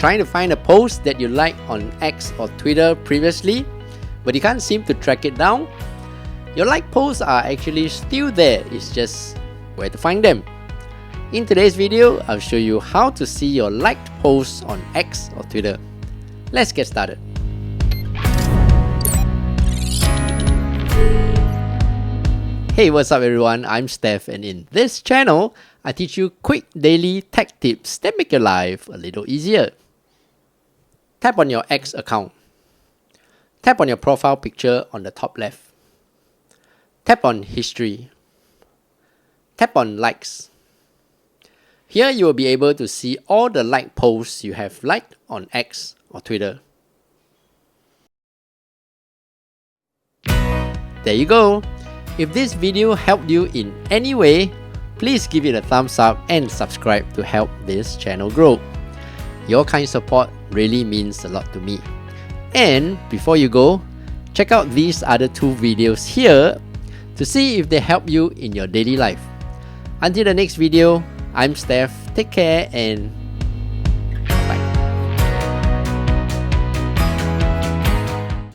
trying to find a post that you liked on X or Twitter previously, but you can't seem to track it down? Your liked posts are actually still there, it's just where to find them. In today's video, I'll show you how to see your liked posts on X or Twitter. Let's get started. Hey, what's up everyone? I'm Steph, and in this channel, I teach you quick daily tech tips that make your life a little easier. Tap on your X account. Tap on your profile picture on the top left. Tap on History. Tap on Likes. Here you will be able to see all the liked posts you have liked on X or Twitter. There you go. If this video helped you in any way, please give it a thumbs up and subscribe to help this channel grow. Your kind support really means a lot to me. And before you go, check out these other two videos here to see if they help you in your daily life. Until the next video, I'm Steph, take care and